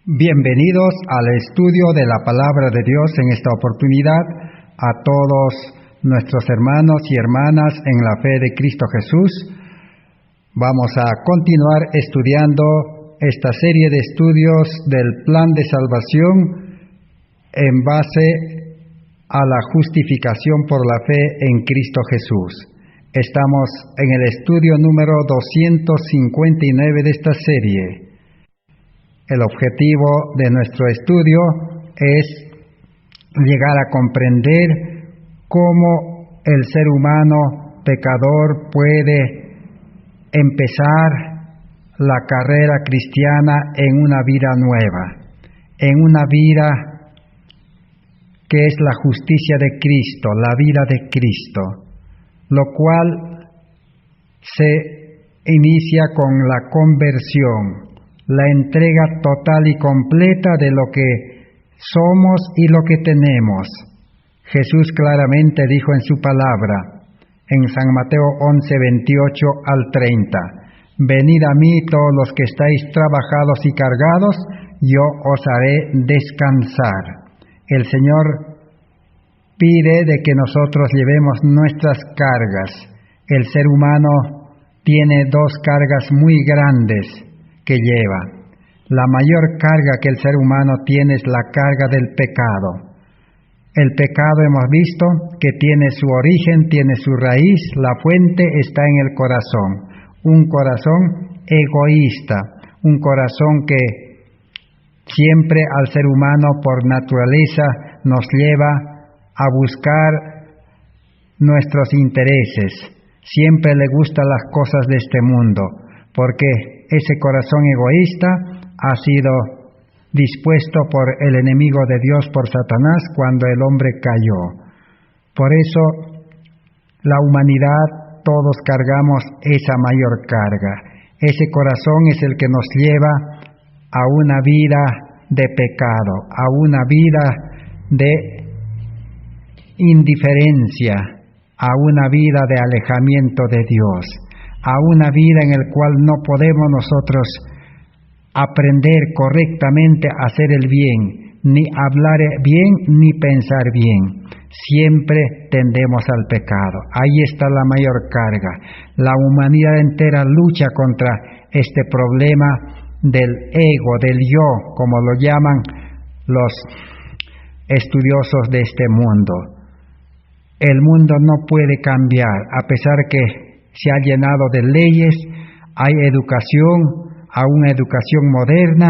Bienvenidos al estudio de la Palabra de Dios en esta oportunidad a todos nuestros hermanos y hermanas en la fe de Cristo Jesús. Vamos a continuar estudiando esta serie de estudios del plan de salvación en base a la justificación por la fe en Cristo Jesús. Estamos en el estudio número 259 de esta serie. El objetivo de nuestro estudio es llegar a comprender cómo el ser humano pecador puede empezar la carrera cristiana en una vida nueva, en una vida que es la justicia de Cristo, la vida de Cristo, lo cual se inicia con la conversión, la entrega total y completa de lo que somos y lo que tenemos. Jesús claramente dijo en su palabra, en San Mateo 11, 28 al 30, «Venid a mí todos los que estáis trabajados y cargados, yo os haré descansar». El Señor pide de que nosotros llevemos nuestras cargas. El ser humano tiene dos cargas muy grandes que lleva. La mayor carga que el ser humano tiene es la carga del pecado. El pecado hemos visto que tiene su origen, tiene su raíz, la fuente está en el corazón. Un corazón egoísta, un corazón que siempre al ser humano por naturaleza nos lleva a buscar nuestros intereses. Siempre le gustan las cosas de este mundo, porque ese corazón egoísta ha sido dispuesto por el enemigo de Dios, por Satanás, cuando el hombre cayó. Por eso, la humanidad, todos cargamos esa mayor carga. Ese corazón es el que nos lleva a una vida de pecado, a una vida de indiferencia, a una vida de alejamiento de Dios, a una vida en la cual no podemos nosotros aprender correctamente a hacer el bien, ni hablar bien, ni pensar bien. Siempre tendemos al pecado. Ahí está la mayor carga. La humanidad entera lucha contra este problema del ego, del yo, como lo llaman los estudiosos de este mundo. El mundo no puede cambiar, a pesar que se ha llenado de leyes, hay educación, aún educación moderna,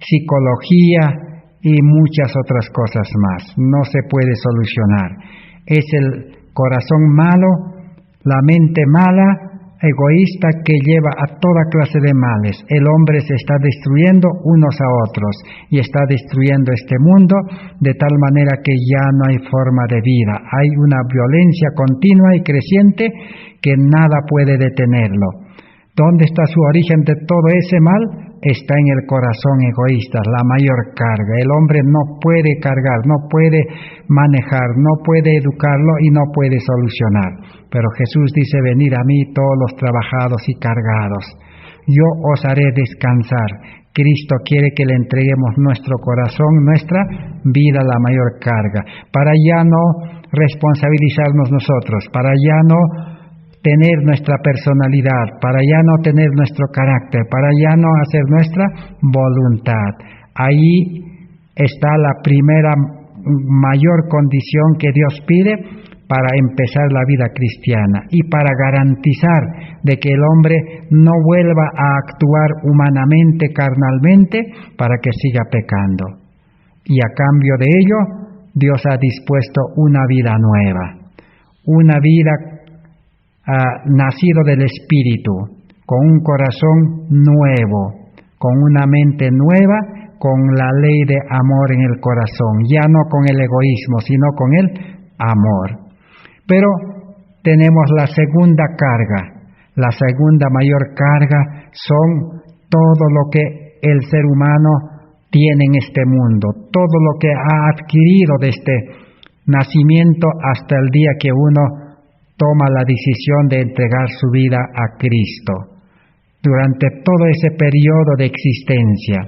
psicología y muchas otras cosas más. No se puede solucionar. Es el corazón malo, la mente mala, egoísta, que lleva a toda clase de males. El hombre se está destruyendo unos a otros y está destruyendo este mundo de tal manera que ya no hay forma de vida. Hay una violencia continua y creciente que nada puede detenerlo. ¿Dónde está su origen de todo ese mal? Está en el corazón egoísta, la mayor carga. El hombre no puede cargar, no puede manejar, no puede educarlo y no puede solucionar. Pero Jesús dice, venid a mí todos los trabajados y cargados, yo os haré descansar. Cristo quiere que le entreguemos nuestro corazón, nuestra vida, la mayor carga, para ya no responsabilizarnos nosotros, para ya no tener nuestra personalidad, para ya no tener nuestro carácter, para ya no hacer nuestra voluntad. Ahí está la primera mayor condición que Dios pide para empezar la vida cristiana y para garantizar de que el hombre no vuelva a actuar humanamente, carnalmente, para que siga pecando. Y a cambio de ello, Dios ha dispuesto una vida nueva, una vida nacido del Espíritu, con un corazón nuevo, con una mente nueva, con la ley de amor en el corazón, ya no con el egoísmo, sino con el amor. Pero tenemos la segunda carga. La segunda mayor carga son todo lo que el ser humano tiene en este mundo, todo lo que ha adquirido desde nacimiento hasta el día que uno toma la decisión de entregar su vida a Cristo. Durante todo ese periodo de existencia,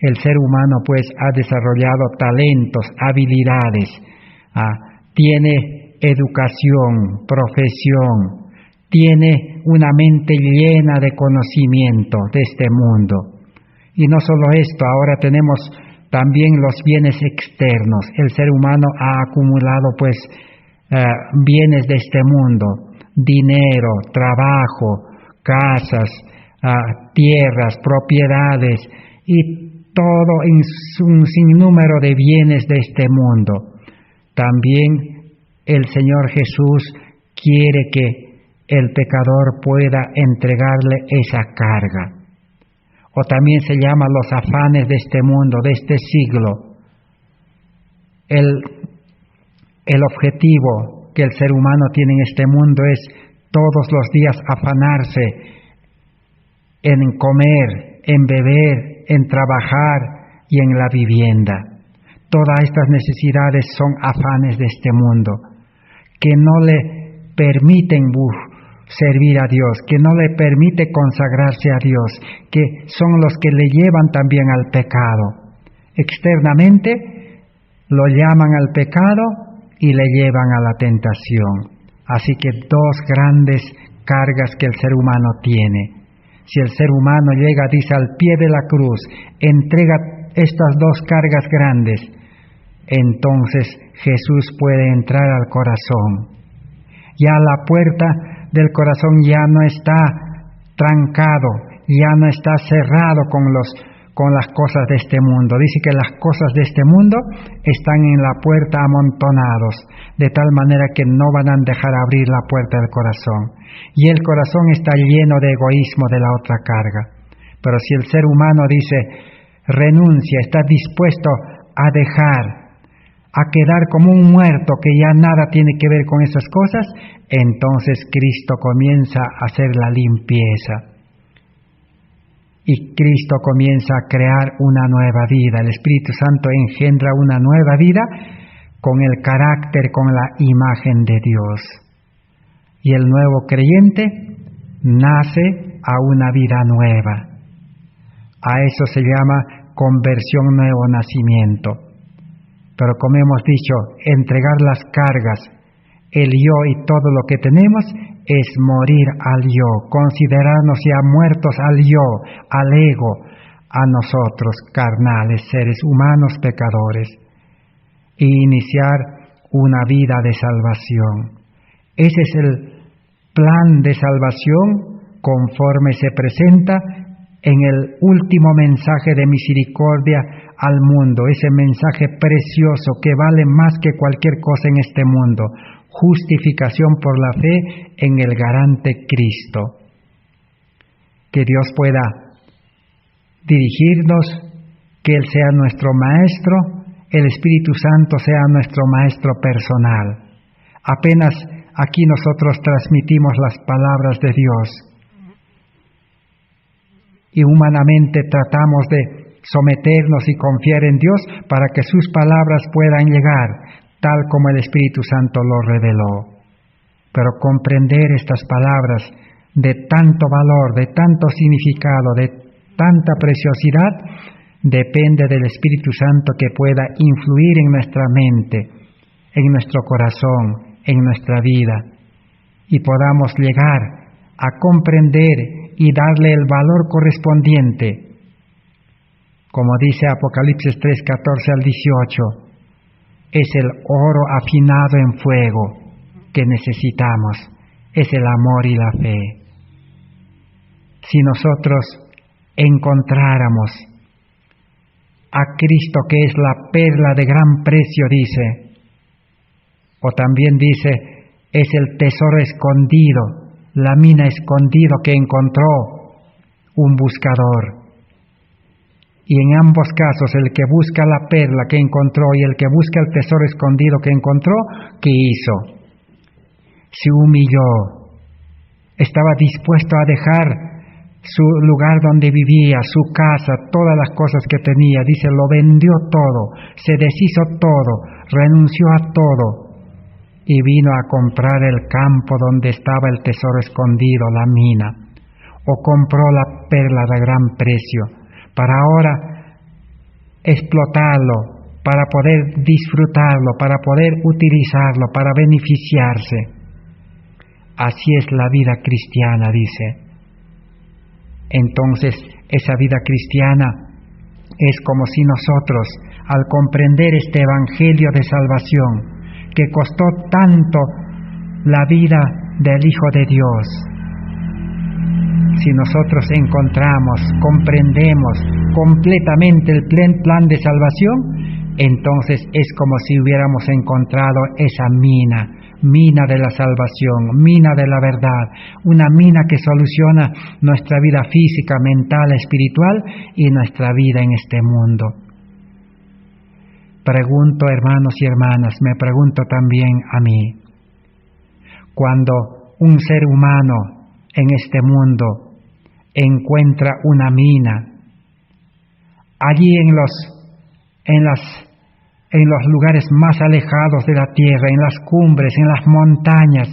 El ser humano pues ha desarrollado talentos, habilidades, tiene educación, profesión, tiene una mente llena de conocimiento de este mundo. Y no solo esto, ahora tenemos también los bienes externos. El ser humano ha acumulado pues bienes de este mundo, dinero, trabajo, casas, tierras, propiedades y todo un sinnúmero de bienes de este mundo. También el Señor Jesús quiere que el pecador pueda entregarle esa carga. O también se llama los afanes de este mundo, de este siglo. El objetivo que el ser humano tiene en este mundo es todos los días afanarse en comer, en beber, en trabajar y en la vivienda. Todas estas necesidades son afanes de este mundo, que no le permiten servir a Dios, que no le permite consagrarse a Dios, que son los que le llevan también al pecado. Externamente lo llaman al pecado y le llevan a la tentación. Así que dos grandes cargas que el ser humano tiene. Si el ser humano llega, dice, al pie de la cruz, entrega estas dos cargas grandes, entonces Jesús puede entrar al corazón. Ya la puerta del corazón ya no está trancado, ya no está cerrado con las cosas de este mundo. Dice que las cosas de este mundo están en la puerta amontonados, de tal manera que no van a dejar abrir la puerta del corazón. Y el corazón está lleno de egoísmo de la otra carga. Pero si el ser humano dice, renuncia, está dispuesto a dejar, a quedar como un muerto que ya nada tiene que ver con esas cosas, entonces Cristo comienza a hacer la limpieza. Y Cristo comienza a crear una nueva vida. El Espíritu Santo engendra una nueva vida con el carácter, con la imagen de Dios. Y el nuevo creyente nace a una vida nueva. A eso se llama conversión, nuevo nacimiento. Pero como hemos dicho, entregar las cargas, el yo y todo lo que tenemos, es morir al yo, considerarnos ya muertos al yo, al ego, a nosotros, carnales, seres humanos pecadores, e iniciar una vida de salvación. Ese es el plan de salvación conforme se presenta en el último mensaje de misericordia al mundo, ese mensaje precioso que vale más que cualquier cosa en este mundo, justificación por la fe en el garante Cristo. Que Dios pueda dirigirnos, que Él sea nuestro Maestro, el Espíritu Santo sea nuestro Maestro personal. Apenas aquí nosotros transmitimos las palabras de Dios y humanamente tratamos de someternos y confiar en Dios para que sus palabras puedan llegar, tal como el Espíritu Santo lo reveló. Pero comprender estas palabras de tanto valor, de tanto significado, de tanta preciosidad, depende del Espíritu Santo que pueda influir en nuestra mente, en nuestro corazón, en nuestra vida, y podamos llegar a comprender y darle el valor correspondiente. Como dice Apocalipsis 3, 14 al 18, es el oro afinado en fuego que necesitamos, es el amor y la fe. Si nosotros encontráramos a Cristo, que es la perla de gran precio, dice, o también dice, es el tesoro escondido, la mina escondido que encontró un buscador. Y en ambos casos, el que busca la perla que encontró y el que busca el tesoro escondido que encontró, ¿qué hizo? Se humilló, estaba dispuesto a dejar su lugar donde vivía, su casa, todas las cosas que tenía. Dice, lo vendió todo, se deshizo todo, renunció a todo y vino a comprar el campo donde estaba el tesoro escondido, la mina, o compró la perla de gran precio, para ahora explotarlo, para poder disfrutarlo, para poder utilizarlo, para beneficiarse. Así es la vida cristiana, dice. Entonces, esa vida cristiana es como si nosotros, al comprender este Evangelio de salvación, que costó tanto la vida del Hijo de Dios, si nosotros encontramos, comprendemos completamente el plan de salvación, entonces es como si hubiéramos encontrado esa mina de la salvación, mina de la verdad, una mina que soluciona nuestra vida física, mental, espiritual y nuestra vida en este mundo. Pregunto, hermanos y hermanas, me pregunto también a mí, cuando un ser humano en este mundo encuentra una mina, allí en los lugares más alejados de la tierra, en las cumbres, en las montañas,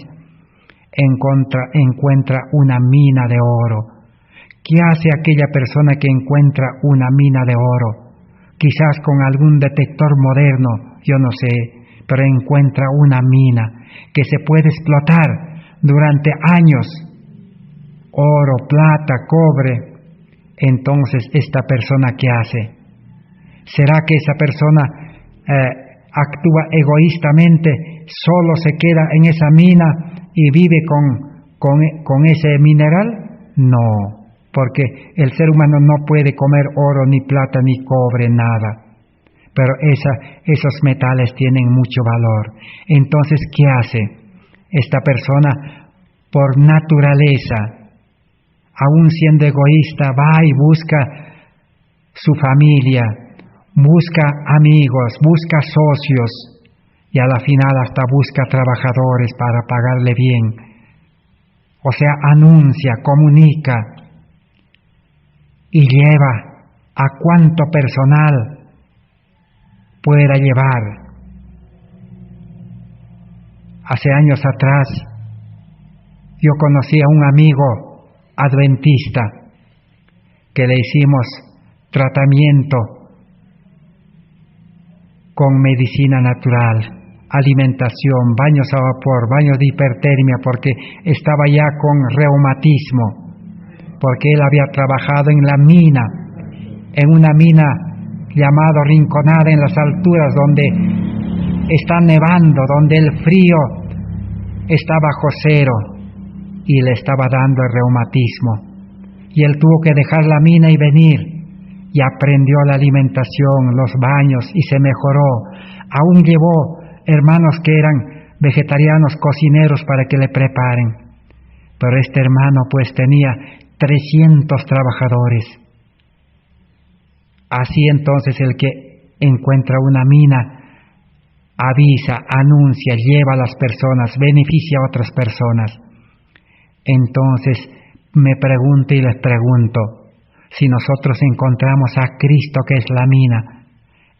encuentra una mina de oro. ¿Qué hace aquella persona que encuentra una mina de oro? Quizás con algún detector moderno, yo no sé, pero encuentra una mina que se puede explotar durante años. Oro, plata, cobre. Entonces, ¿esta persona qué hace? ¿Será que esa persona actúa egoístamente, solo se queda en esa mina y vive con ese mineral? No, porque el ser humano no puede comer oro, ni plata, ni cobre, nada. Pero esos metales tienen mucho valor. Entonces, ¿qué hace? Esta persona, por naturaleza, aún siendo egoísta, va y busca su familia, busca amigos, busca socios y a la final hasta busca trabajadores para pagarle bien. O sea, anuncia, comunica y lleva a cuánto personal pueda llevar. Hace años atrás yo conocí a un amigo adventista que le hicimos tratamiento con medicina natural, alimentación, baños a vapor, baños de hipertermia, porque estaba ya con reumatismo, porque él había trabajado en la mina, en una mina llamada Rinconada en las alturas, donde está nevando, donde el frío está bajo cero y le estaba dando el reumatismo. Y él tuvo que dejar la mina y venir, y aprendió la alimentación, los baños, y se mejoró. Aún llevó hermanos que eran vegetarianos, cocineros, para que le preparen. Pero este hermano pues tenía 300 trabajadores. Así entonces el que encuentra una mina, avisa, anuncia, lleva a las personas, beneficia a otras personas. Entonces me pregunto y les pregunto, si nosotros encontramos a Cristo, que es la mina,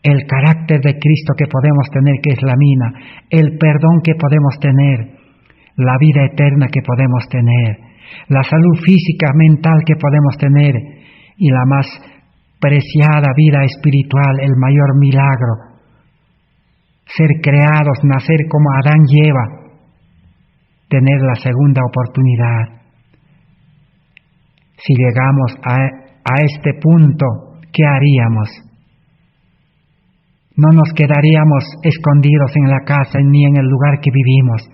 el carácter de Cristo que podemos tener, que es la mina, el perdón que podemos tener, la vida eterna que podemos tener, la salud física, mental que podemos tener, y la más preciada vida espiritual, el mayor milagro, ser creados, nacer como Adán y Eva, tener la segunda oportunidad. Si llegamos a este punto, ¿qué haríamos? No nos quedaríamos escondidos en la casa ni en el lugar que vivimos.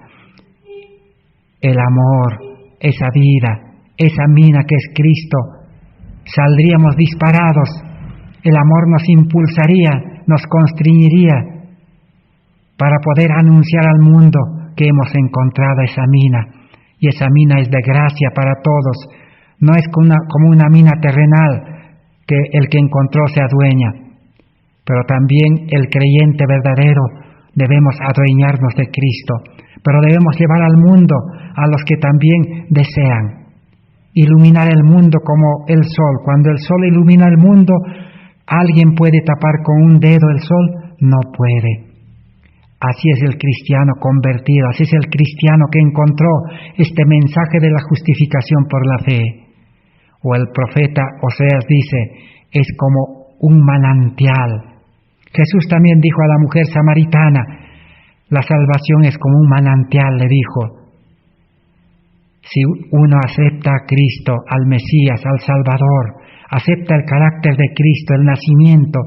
El amor, esa vida, esa mina que es Cristo, saldríamos disparados. El amor nos impulsaría, nos constreñiría para poder anunciar al mundo que hemos encontrado esa mina. Y esa mina es de gracia para todos. No es como una mina terrenal que el que encontró se adueña. Pero también el creyente verdadero debemos adueñarnos de Cristo. Pero debemos llevar al mundo a los que también desean. Iluminar el mundo como el sol. Cuando el sol ilumina el mundo, ¿alguien puede tapar con un dedo el sol? No puede. Así es el cristiano convertido, así es el cristiano que encontró este mensaje de la justificación por la fe. O el profeta Oseas dice, es como un manantial. Jesús también dijo a la mujer samaritana, la salvación es como un manantial, le dijo. Si uno acepta a Cristo, al Mesías, al Salvador, acepta el carácter de Cristo, el nacimiento,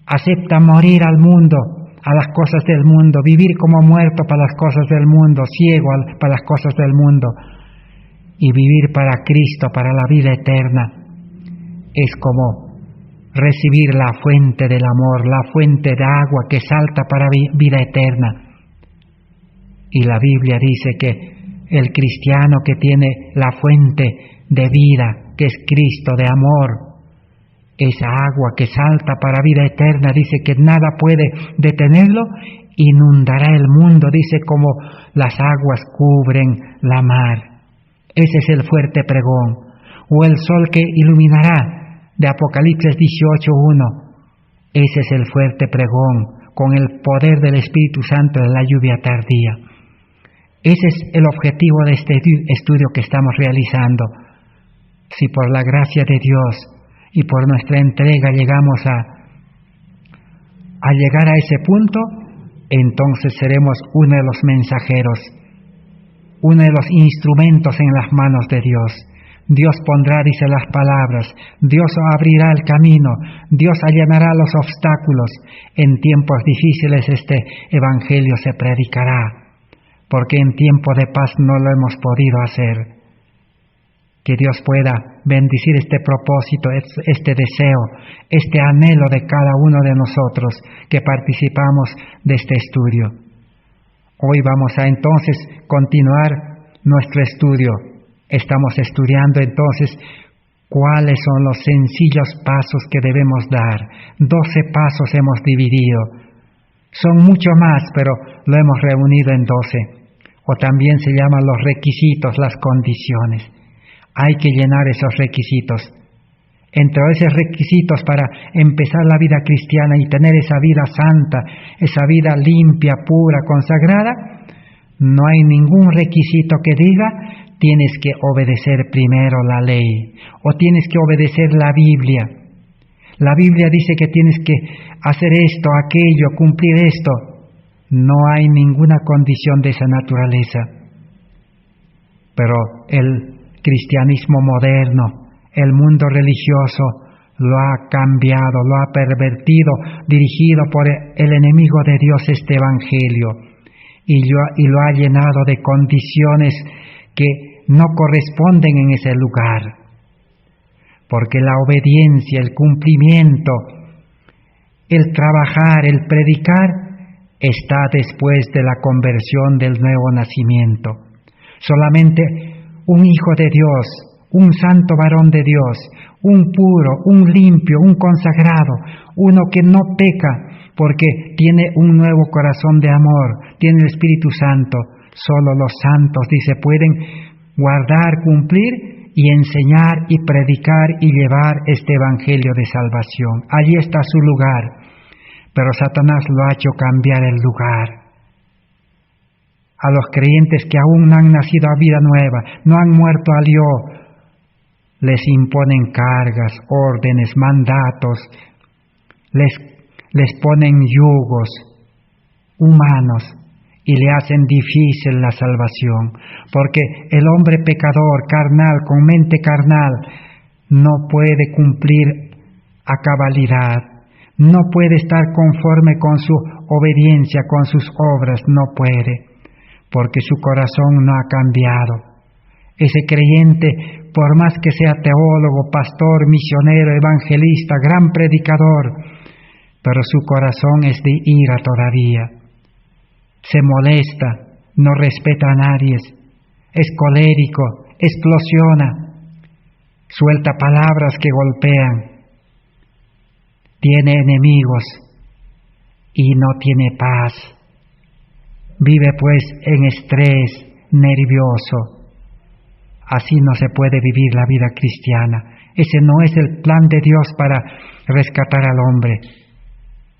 acepta morir al mundo, a las cosas del mundo, vivir como muerto para las cosas del mundo, ciego para las cosas del mundo, y vivir para Cristo, para la vida eterna, es como recibir la fuente del amor, la fuente de agua que salta para vida eterna. Y la Biblia dice que el cristiano que tiene la fuente de vida, que es Cristo, de amor, esa agua que salta para vida eterna, dice que nada puede detenerlo, inundará el mundo, dice, como las aguas cubren la mar. Ese es el fuerte pregón. O el sol que iluminará, de Apocalipsis 18:1. Ese es el fuerte pregón, con el poder del Espíritu Santo de la lluvia tardía. Ese es el objetivo de este estudio que estamos realizando. Si por la gracia de Dios y por nuestra entrega llegamos a llegar a ese punto, entonces seremos uno de los mensajeros, uno de los instrumentos en las manos de Dios. Dios pondrá, dice, las palabras, Dios abrirá el camino, Dios allanará los obstáculos. En tiempos difíciles este evangelio se predicará, porque en tiempo de paz no lo hemos podido hacer. Que Dios pueda bendecir este propósito, este deseo, este anhelo de cada uno de nosotros que participamos de este estudio. Hoy vamos a entonces continuar nuestro estudio. Estamos estudiando entonces cuáles son los sencillos pasos que debemos dar. 12 pasos hemos dividido. Son mucho más, pero lo hemos reunido en 12. O también se llaman los requisitos, las condiciones. Hay que llenar esos requisitos. Entre esos requisitos para empezar la vida cristiana y tener esa vida santa, esa vida limpia, pura, consagrada, no hay ningún requisito que diga tienes que obedecer primero la ley o tienes que obedecer la Biblia. La Biblia dice que tienes que hacer esto, aquello, cumplir esto. No hay ninguna condición de esa naturaleza. Pero el cristianismo moderno, el mundo religioso, lo ha cambiado, lo ha pervertido, dirigido por el enemigo de Dios este evangelio, y lo ha llenado de condiciones que no corresponden en ese lugar. Porque la obediencia, el cumplimiento, el trabajar, el predicar, está después de la conversión del nuevo nacimiento. Solamente un hijo de Dios, un santo varón de Dios, un puro, un limpio, un consagrado, uno que no peca porque tiene un nuevo corazón de amor, tiene el Espíritu Santo. Solo los santos, dice, pueden guardar, cumplir y enseñar y predicar y llevar este evangelio de salvación. Allí está su lugar, pero Satanás lo ha hecho cambiar el lugar. A los creyentes que aún no han nacido a vida nueva, no han muerto al yo, les imponen cargas, órdenes, mandatos, les ponen yugos humanos y le hacen difícil la salvación, porque el hombre pecador, carnal, con mente carnal, no puede cumplir a cabalidad, no puede estar conforme con su obediencia, con sus obras, no puede, porque su corazón no ha cambiado. Ese creyente, por más que sea teólogo, pastor, misionero, evangelista, gran predicador, pero su corazón es de ira todavía. Se molesta, no respeta a nadie, es colérico, explosiona, suelta palabras que golpean, tiene enemigos y no tiene paz. Vive pues en estrés, nervioso. Así no se puede vivir la vida cristiana. Ese no es el plan de Dios para rescatar al hombre.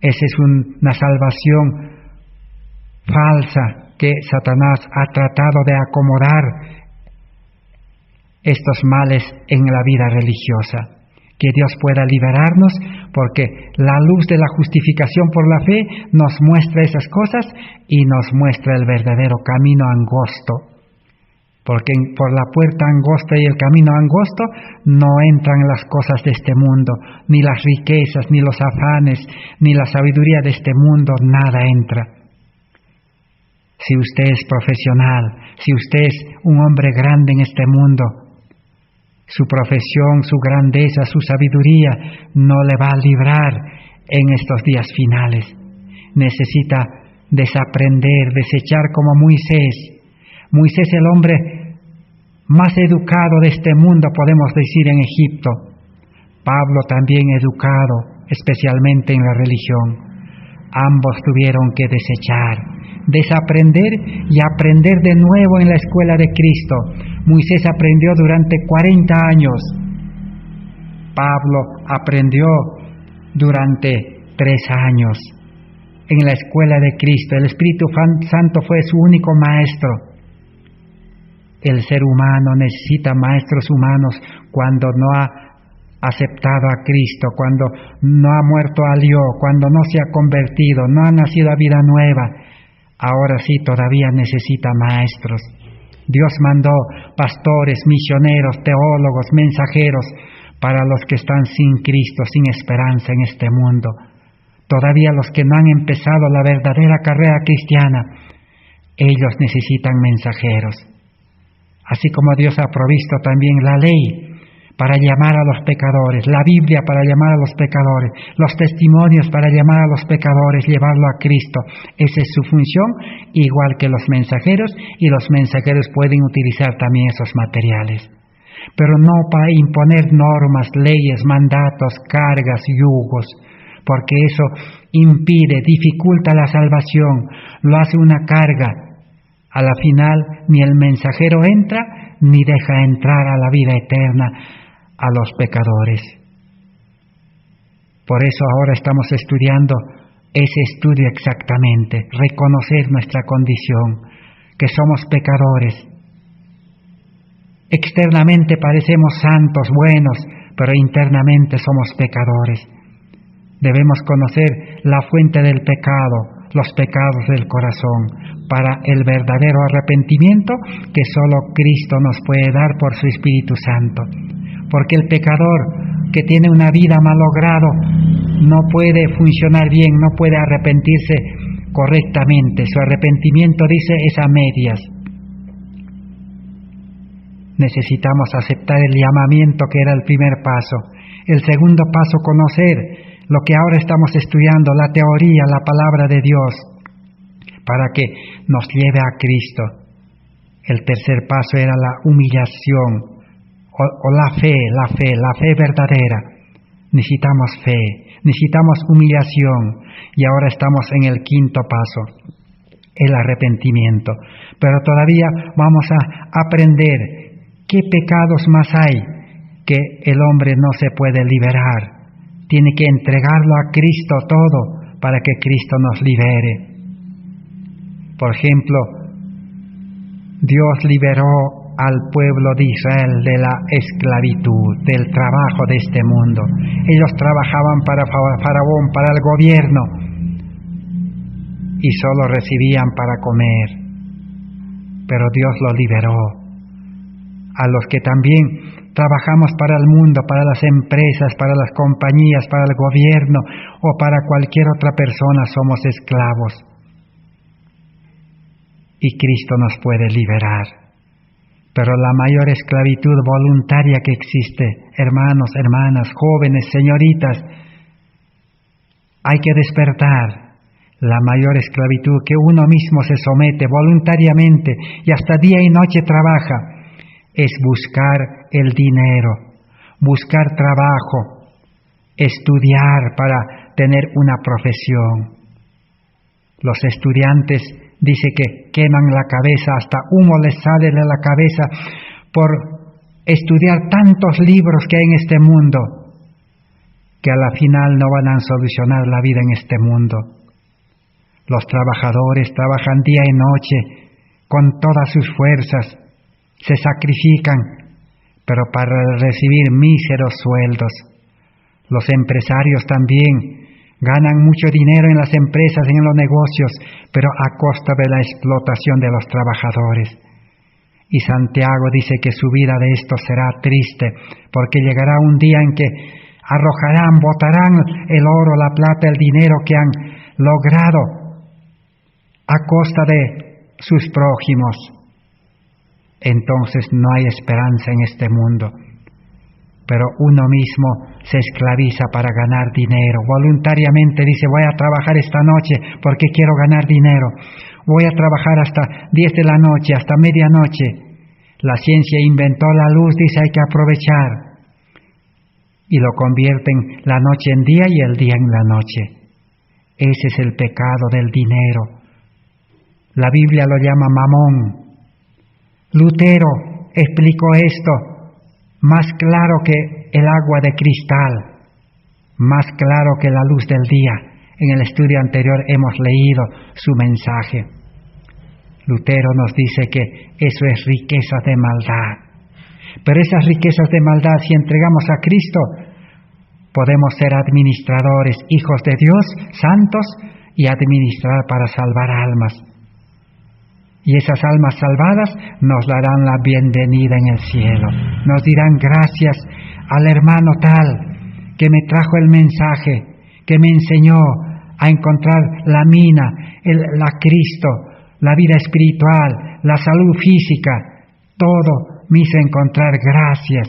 Esa es una salvación falsa que Satanás ha tratado de acomodar estos males en la vida religiosa. que Dios pueda liberarnos, porque la luz de la justificación por la fe nos muestra esas cosas y nos muestra el verdadero camino angosto. Porque por la puerta angosta y el camino angosto no entran las cosas de este mundo, ni las riquezas, ni los afanes, ni la sabiduría de este mundo, nada entra. Si usted es profesional, si usted es un hombre grande en este mundo, su profesión, su grandeza, su sabiduría no le va a librar en estos días finales. Necesita desaprender, desechar como Moisés. Moisés, el hombre más educado de este mundo, podemos decir, en Egipto. Pablo también educado, especialmente en la religión. Ambos tuvieron que desechar, desaprender y aprender de nuevo en la escuela de Cristo. Moisés aprendió durante 40 años. Pablo aprendió durante 3 años. En la escuela de Cristo, el Espíritu Santo fue su único maestro. El ser humano necesita maestros humanos cuando no ha aceptado a Cristo, cuando no ha muerto al yo, cuando no se ha convertido, no ha nacido a vida nueva. Ahora sí todavía necesita maestros. Dios mandó pastores, misioneros, teólogos, mensajeros para los que están sin Cristo, sin esperanza en este mundo. Todavía los que no han empezado la verdadera carrera cristiana, ellos necesitan mensajeros. Así como Dios ha provisto también la ley para llamar a los pecadores, la Biblia para llamar a los pecadores, los testimonios para llamar a los pecadores, llevarlo a Cristo. Esa es su función, igual que los mensajeros, y los mensajeros pueden utilizar también esos materiales. Pero no para imponer normas, leyes, mandatos, cargas, yugos, porque eso impide, dificulta la salvación, lo hace una carga. A la final, ni el mensajero entra, ni deja entrar a la vida eterna a los pecadores. Por eso ahora estamos estudiando ese estudio exactamente, reconocer nuestra condición, que somos pecadores. Externamente parecemos santos, buenos, pero internamente somos pecadores. Debemos conocer la fuente del pecado, los pecados del corazón, para el verdadero arrepentimiento que solo Cristo nos puede dar por su Espíritu Santo. Porque el pecador que tiene una vida malogrado no puede funcionar bien, no puede arrepentirse correctamente. Su arrepentimiento, dice, es a medias. Necesitamos aceptar el llamamiento que era el primer paso. El segundo paso, conocer lo que ahora estamos estudiando, la teoría, la palabra de Dios, para que nos lleve a Cristo. El tercer paso era la humillación, o la fe verdadera. Necesitamos fe, necesitamos humillación, y ahora estamos en el quinto paso, el arrepentimiento. Pero todavía vamos a aprender qué pecados más hay que el hombre no se puede liberar. Tiene que entregarlo a Cristo todo para que Cristo nos libere. Por ejemplo, Dios liberó al pueblo de Israel de la esclavitud, del trabajo de este mundo. Ellos trabajaban para Faraón, para el gobierno, y solo recibían para comer. Pero Dios lo liberó. A los que también trabajamos para el mundo, para las empresas, para las compañías, para el gobierno o para cualquier otra persona, somos esclavos. Y Cristo nos puede liberar. Pero la mayor esclavitud voluntaria que existe, hermanos, hermanas, jóvenes, señoritas, hay que despertar. La mayor esclavitud que uno mismo se somete voluntariamente y hasta día y noche trabaja, es buscar el dinero, buscar trabajo, estudiar para tener una profesión. Los estudiantes dice que queman la cabeza, hasta humo les sale de la cabeza por estudiar tantos libros que hay en este mundo, que a la final no van a solucionar la vida en este mundo. Los trabajadores trabajan día y noche con todas sus fuerzas, se sacrifican, pero para recibir míseros sueldos. Los empresarios también ganan mucho dinero en las empresas, en los negocios, pero a costa de la explotación de los trabajadores. Y Santiago dice que su vida de esto será triste, porque llegará un día en que arrojarán, botarán el oro, la plata, el dinero que han logrado a costa de sus prójimos. Entonces no hay esperanza en este mundo. Pero uno mismo se esclaviza para ganar dinero. Voluntariamente dice, voy a trabajar esta noche porque quiero ganar dinero. Voy a trabajar hasta 10 de la noche, hasta medianoche. La ciencia inventó la luz, dice, hay que aprovechar. Y lo convierten la noche en día y el día en la noche. Ese es el pecado del dinero. La Biblia lo llama mamón. Lutero explicó esto más claro que el agua de cristal, más claro que la luz del día. En el estudio anterior hemos leído su mensaje. Lutero nos dice que eso es riqueza de maldad. Pero esas riquezas de maldad, si entregamos a Cristo, podemos ser administradores, hijos de Dios, santos, y administrar para salvar almas. Y esas almas salvadas nos darán la bienvenida en el cielo. Nos dirán gracias al hermano tal que me trajo el mensaje, que me enseñó a encontrar la mina, la Cristo, la vida espiritual, la salud física. Todo me hizo encontrar gracias.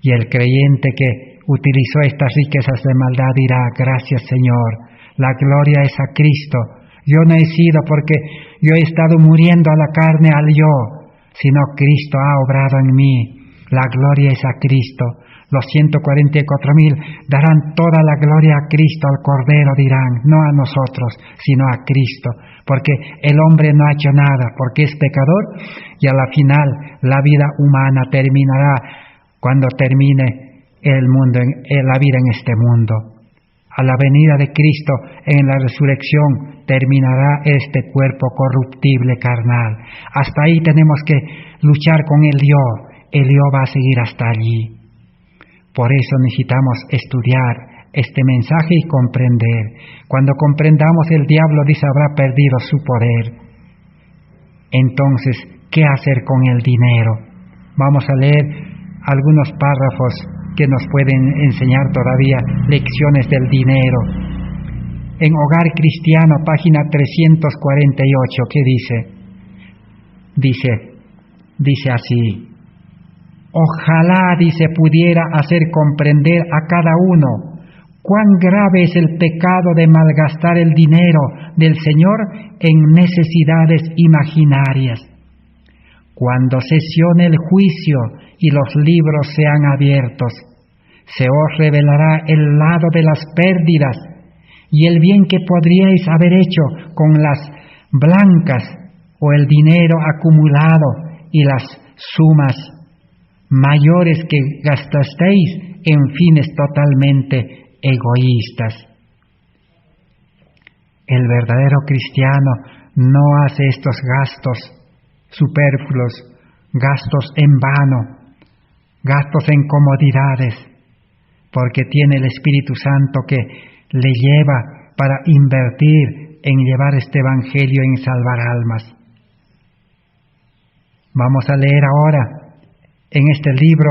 Y el creyente que utilizó estas riquezas de maldad dirá, gracias Señor, la gloria es a Cristo. Yo no he sido porque yo he estado muriendo a la carne, al yo, sino Cristo ha obrado en mí. La gloria es a Cristo. Los 144,000 darán toda la gloria a Cristo, al Cordero dirán, no a nosotros, sino a Cristo, porque el hombre no ha hecho nada, porque es pecador, y a la final la vida humana terminará cuando termine el mundo, la vida en este mundo. A la venida de Cristo en la resurrección terminará este cuerpo corruptible carnal. Hasta ahí tenemos que luchar con el yo. El yo va a seguir hasta allí. Por eso necesitamos estudiar este mensaje y comprender. Cuando comprendamos, el diablo dice habrá perdido su poder. Entonces, ¿qué hacer con el dinero? Vamos a leer algunos párrafos que nos pueden enseñar todavía lecciones del dinero. En Hogar Cristiano, página 348, ¿qué dice? Dice así: ojalá, dice, pudiera hacer comprender a cada uno cuán grave es el pecado de malgastar el dinero del Señor en necesidades imaginarias. Cuando sesione el juicio y los libros sean abiertos, se os revelará el lado de las pérdidas y el bien que podríais haber hecho con las blancas o el dinero acumulado y las sumas mayores que gastasteis en fines totalmente egoístas. El verdadero cristiano no hace estos gastos superfluos, gastos en vano, gastos en comodidades, porque tiene el Espíritu Santo que le lleva para invertir en llevar este Evangelio, en salvar almas. Vamos a leer ahora en este libro,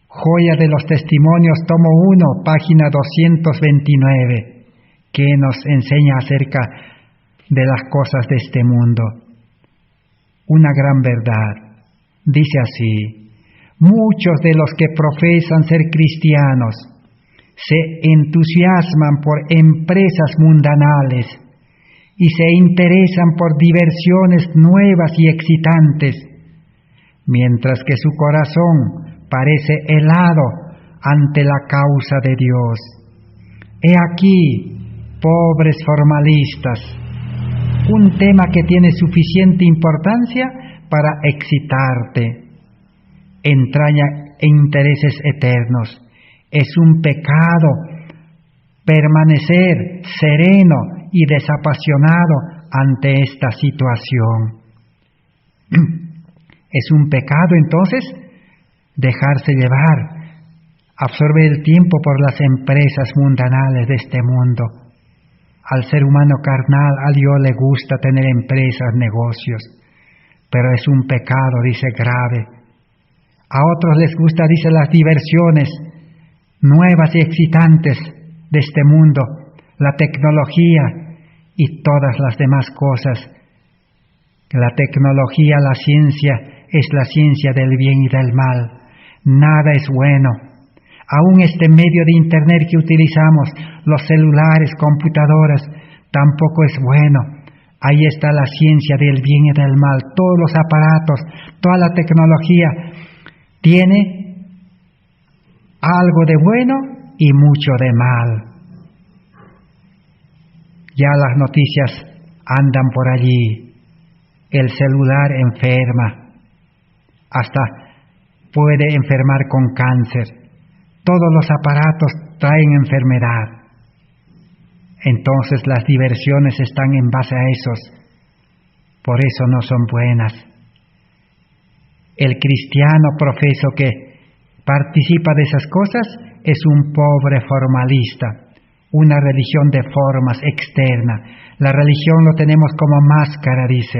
Joya de los Testimonios, tomo 1, página 229, que nos enseña acerca de las cosas de este mundo. Una gran verdad. Dice así: muchos de los que profesan ser cristianos se entusiasman por empresas mundanales y se interesan por diversiones nuevas y excitantes, mientras que su corazón parece helado ante la causa de Dios. He aquí, pobres formalistas, un tema que tiene suficiente importancia para excitarte. Entraña intereses eternos. Es un pecado permanecer sereno y desapasionado ante esta situación. Es un pecado, entonces, dejarse llevar Absorbe el tiempo por las empresas mundanales de este mundo. Al ser humano carnal, a Dios le gusta tener empresas, negocios, pero es un pecado, dice, grave. A otros les gusta, dice, las diversiones nuevas y excitantes de este mundo, la tecnología y todas las demás cosas. La tecnología, la ciencia, es la ciencia del bien y del mal. Nada es bueno. Aún este medio de internet que utilizamos, los celulares, computadoras, tampoco es bueno. Ahí está la ciencia del bien y del mal. Todos los aparatos, toda la tecnología tiene algo de bueno y mucho de mal. Ya las noticias andan por allí. El celular enferma. Hasta puede enfermar con cáncer. Todos los aparatos traen enfermedad. Entonces las diversiones están en base a esos. Por eso no son buenas. El cristiano profeso que participa de esas cosas es un pobre formalista, una religión de formas externa. La religión lo tenemos como máscara, dice.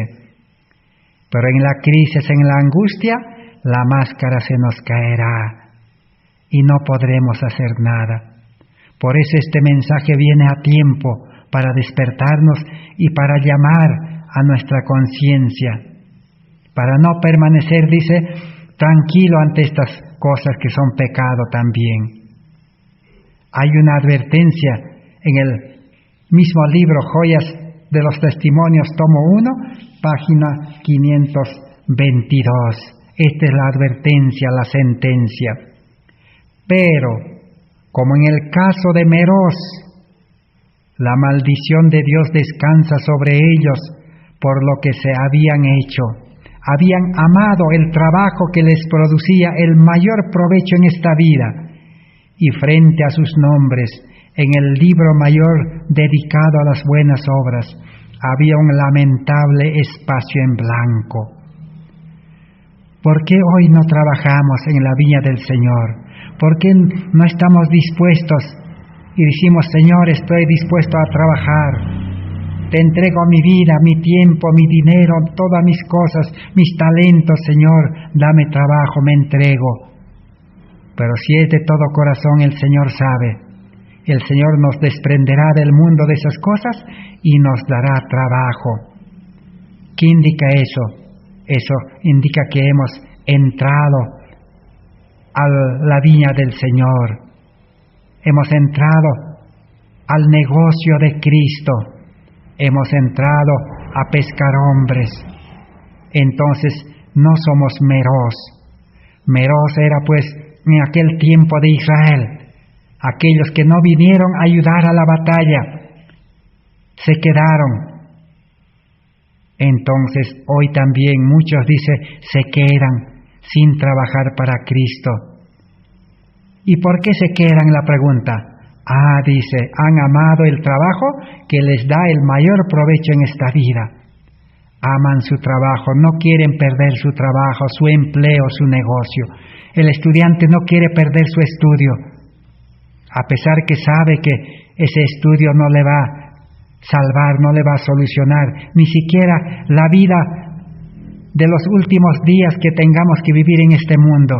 Pero en la crisis, en la angustia, la máscara se nos caerá y no podremos hacer nada. Por eso este mensaje viene a tiempo para despertarnos y para llamar a nuestra conciencia, para no permanecer, dice, tranquilo ante estas cosas que son pecado también. Hay una advertencia en el mismo libro Joyas de los Testimonios, tomo 1, página 522. Esta es la advertencia, la sentencia. Pero, como en el caso de Meroz, la maldición de Dios descansa sobre ellos por lo que se habían hecho. Habían amado el trabajo que les producía el mayor provecho en esta vida, y frente a sus nombres, en el libro mayor dedicado a las buenas obras, había un lamentable espacio en blanco. ¿Por qué hoy no trabajamos en la viña del Señor? ¿Por qué no estamos dispuestos y decimos, Señor, estoy dispuesto a trabajar? Te entrego mi vida, mi tiempo, mi dinero, todas mis cosas, mis talentos, Señor, dame trabajo, me entrego. Pero si es de todo corazón, el Señor sabe. El Señor nos desprenderá del mundo de esas cosas y nos dará trabajo. ¿Qué indica eso? Eso indica que hemos entrado a la viña del Señor. Hemos entrado al negocio de Cristo. Hemos entrado a pescar hombres. Entonces no somos Meroz. Meroz era pues en aquel tiempo de Israel, aquellos que no vinieron a ayudar a la batalla, se quedaron. Entonces hoy también muchos, dice, se quedan sin trabajar para Cristo. ¿Y por qué se quedan? La pregunta. Dice, han amado el trabajo que les da el mayor provecho en esta vida. Aman su trabajo, no quieren perder su trabajo, su empleo, su negocio. El estudiante no quiere perder su estudio, a pesar que sabe que ese estudio no le va a salvar, no le va a solucionar, ni siquiera la vida de los últimos días que tengamos que vivir en este mundo.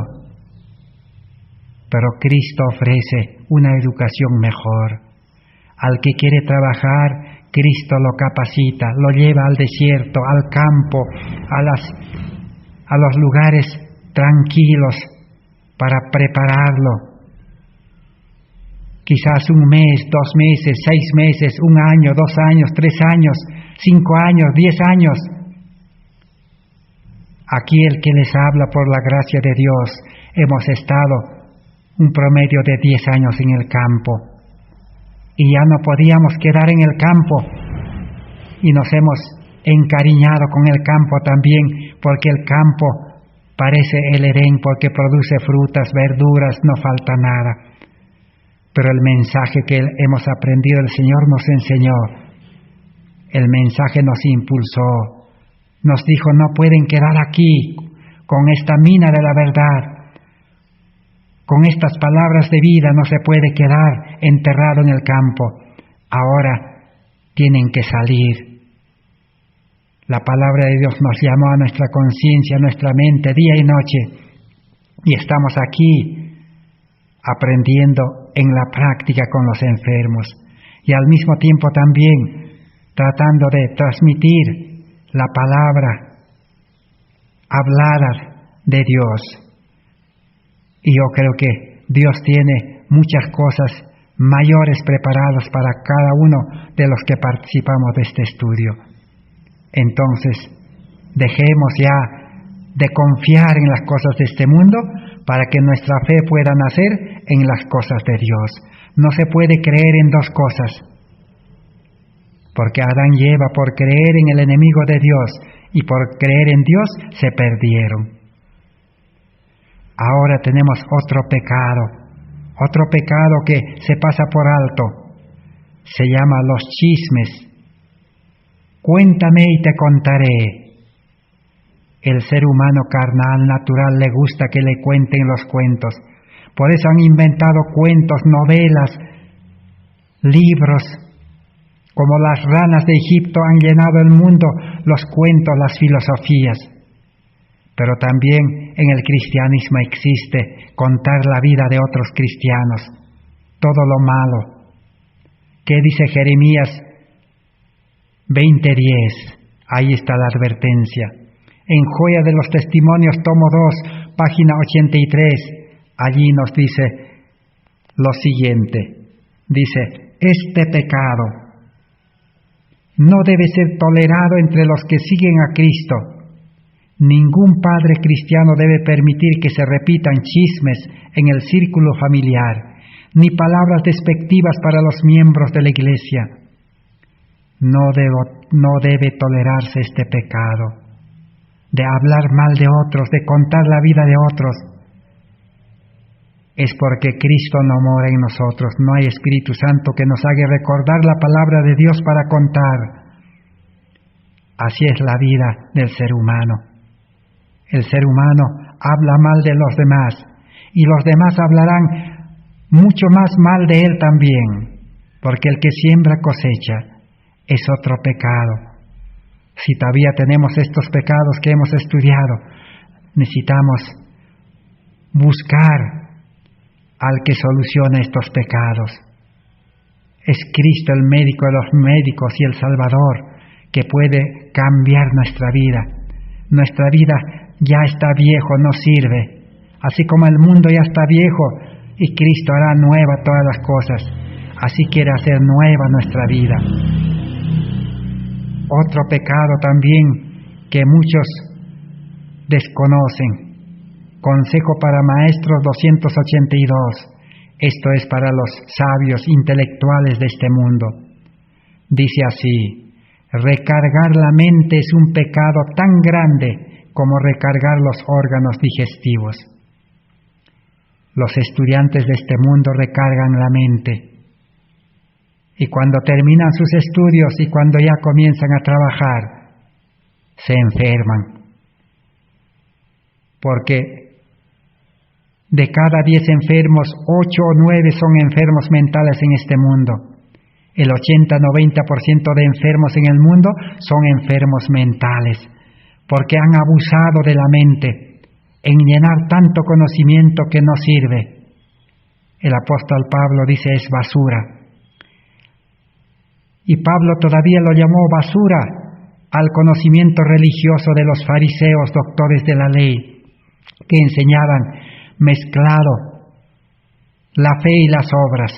Pero Cristo ofrece una educación mejor. Al que quiere trabajar, Cristo lo capacita, lo lleva al desierto, al campo, a los lugares tranquilos para prepararlo. Quizás 1 mes, 2 meses, 6 meses, 1 año, 2 años, 3 años, 5 años, 10 años. Aquí el que les habla por la gracia de Dios, hemos estado un promedio de 10 años en el campo. Y ya no podíamos quedar en el campo. Y nos hemos encariñado con el campo también, porque el campo parece el Edén, porque produce frutas, verduras, no falta nada. Pero el mensaje que hemos aprendido, el Señor nos enseñó. El mensaje nos impulsó. Nos dijo, no pueden quedar aquí con esta mina de la verdad, Con estas palabras de vida no se puede quedar enterrado en el campo. Ahora tienen que salir. La palabra de Dios nos llamó a nuestra conciencia, a nuestra mente, día y noche. Y estamos aquí aprendiendo en la práctica con los enfermos. Y al mismo tiempo también tratando de transmitir la palabra hablada de Dios. Y yo creo que Dios tiene muchas cosas mayores preparadas para cada uno de los que participamos de este estudio. Entonces, dejemos ya de confiar en las cosas de este mundo para que nuestra fe pueda nacer en las cosas de Dios. No se puede creer en dos cosas, porque Adán y Eva, por creer en el enemigo de Dios y por creer en Dios, se perdieron. Ahora tenemos otro pecado que se pasa por alto. Se llama los chismes. Cuéntame y te contaré. El ser humano carnal, natural, le gusta que le cuenten los cuentos. Por eso han inventado cuentos, novelas, libros. Como las ranas de Egipto han llenado el mundo, los cuentos, las filosofías. Pero también en el cristianismo existe contar la vida de otros cristianos, todo lo malo. ¿Qué dice Jeremías 20:10? Ahí está la advertencia. En Joya de los Testimonios, tomo 2, página 83, allí nos dice lo siguiente. Dice, este pecado no debe ser tolerado entre los que siguen a Cristo. Ningún padre cristiano debe permitir que se repitan chismes en el círculo familiar, ni palabras despectivas para los miembros de la iglesia. No debe tolerarse este pecado de hablar mal de otros, de contar la vida de otros. Es porque Cristo no mora en nosotros, no hay Espíritu Santo que nos haga recordar la palabra de Dios para contar. Así es la vida del ser humano. El ser humano habla mal de los demás y los demás hablarán mucho más mal de él también, porque el que siembra cosecha es otro pecado. Si todavía tenemos estos pecados que hemos estudiado, necesitamos buscar al que soluciona estos pecados. Es Cristo el médico de los médicos y el Salvador que puede cambiar nuestra vida. Nuestra vida ya está viejo, no sirve. Así como el mundo ya está viejo y Cristo hará nueva todas las cosas, así quiere hacer nueva nuestra vida. Otro pecado también que muchos desconocen. Consejo para Maestros 282. Esto es para los sabios intelectuales de este mundo. Dice así: recargar la mente es un pecado tan grande como recargar los órganos digestivos. Los estudiantes de este mundo recargan la mente. Y cuando terminan sus estudios y cuando ya comienzan a trabajar, se enferman. Porque de cada 10 enfermos, 8 o 9 son enfermos mentales en este mundo. El 80-90% de enfermos en el mundo son enfermos mentales, porque han abusado de la mente en llenar tanto conocimiento que no sirve. El apóstol Pablo dice es basura. Y Pablo todavía lo llamó basura al conocimiento religioso de los fariseos, doctores de la ley, que enseñaban mezclado la fe y las obras.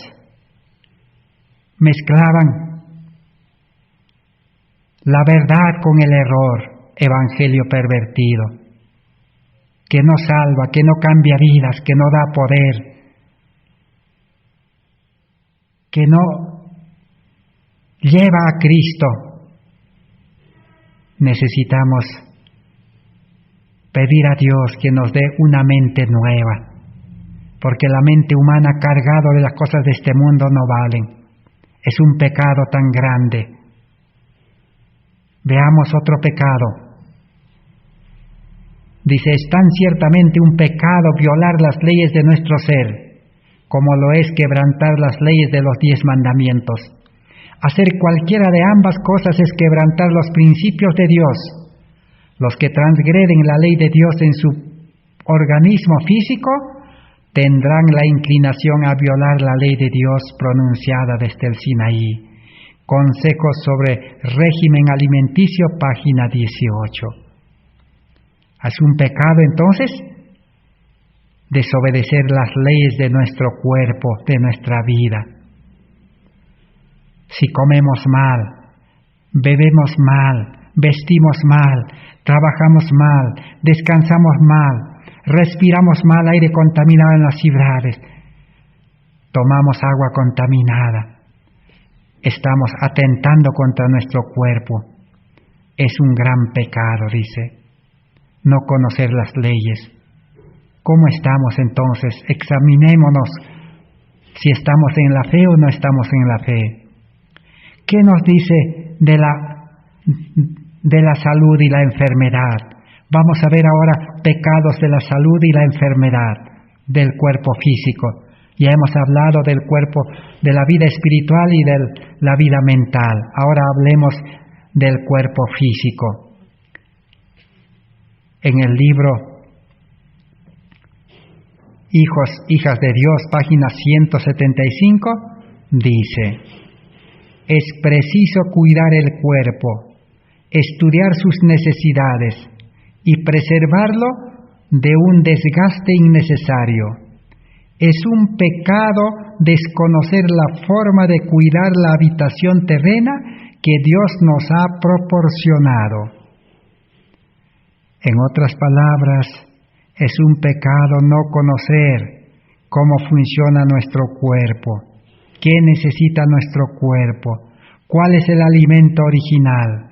Mezclaban la verdad con el error, evangelio pervertido, que no salva, que no cambia vidas, que no da poder, que no lleva a Cristo. Necesitamos pedir a Dios que nos dé una mente nueva, porque la mente humana cargada de las cosas de este mundo no valen. Es un pecado tan grande. Veamos otro pecado. Dice, es tan ciertamente un pecado violar las leyes de nuestro ser, como lo es quebrantar las leyes de los 10 mandamientos. Hacer cualquiera de ambas cosas es quebrantar los principios de Dios. Los que transgreden la ley de Dios en su organismo físico tendrán la inclinación a violar la ley de Dios pronunciada desde el Sinaí. Consejos sobre régimen alimenticio, página 18. ¿Es un pecado entonces desobedecer las leyes de nuestro cuerpo, de nuestra vida? Si comemos mal, bebemos mal, vestimos mal, trabajamos mal, descansamos mal, respiramos mal aire contaminado en las ciudades, tomamos agua contaminada, estamos atentando contra nuestro cuerpo. Es un gran pecado, dice, no conocer las leyes. ¿Cómo estamos entonces? Examinémonos si estamos en la fe o no estamos en la fe. ¿Qué nos dice de la salud y la enfermedad? Vamos a ver ahora pecados de la salud y la enfermedad del cuerpo físico. Ya hemos hablado del cuerpo, de la vida espiritual y de la vida mental. Ahora hablemos del cuerpo físico. En el libro Hijas de Dios, página 175, dice: es preciso cuidar el cuerpo, estudiar sus necesidades y preservarlo de un desgaste innecesario. Es un pecado desconocer la forma de cuidar la habitación terrena que Dios nos ha proporcionado. En otras palabras, es un pecado no conocer cómo funciona nuestro cuerpo, qué necesita nuestro cuerpo, cuál es el alimento original.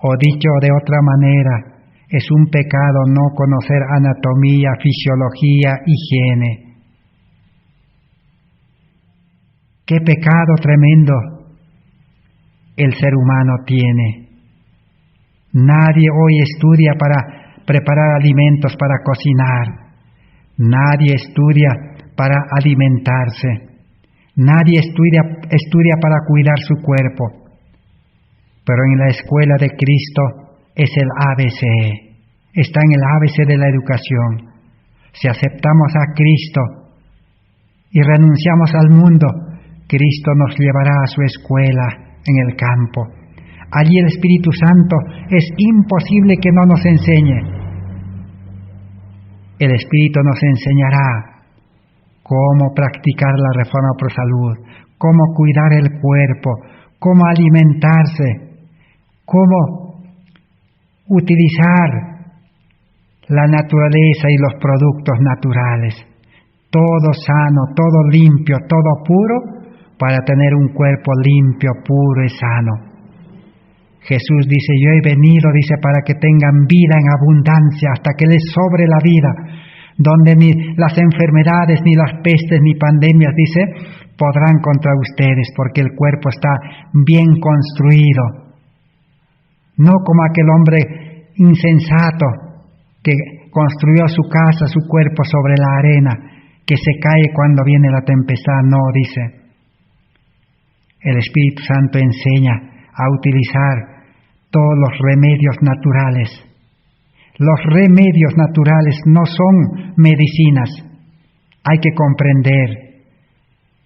O dicho de otra manera, es un pecado no conocer anatomía, fisiología, higiene. ¡Qué pecado tremendo el ser humano tiene! Nadie hoy estudia para preparar alimentos, para cocinar. Nadie estudia para alimentarse. Nadie estudia para cuidar su cuerpo. Pero en la escuela de Cristo es el ABC. Está en el ABC de la educación. Si aceptamos a Cristo y renunciamos al mundo, Cristo nos llevará a su escuela en el campo. Allí el Espíritu Santo es imposible que no nos enseñe. El Espíritu nos enseñará cómo practicar la reforma por salud, cómo cuidar el cuerpo, cómo alimentarse, cómo utilizar la naturaleza y los productos naturales, todo sano, todo limpio, todo puro, para tener un cuerpo limpio, puro y sano. Jesús dice, yo he venido, dice, para que tengan vida en abundancia, hasta que les sobre la vida, donde ni las enfermedades, ni las pestes, ni pandemias, dice, podrán contra ustedes, porque el cuerpo está bien construido. No como aquel hombre insensato que construyó su casa, su cuerpo sobre la arena, que se cae cuando viene la tempestad. No, dice, el Espíritu Santo enseña a utilizar todos los remedios naturales. Los remedios naturales no son medicinas. Hay que comprender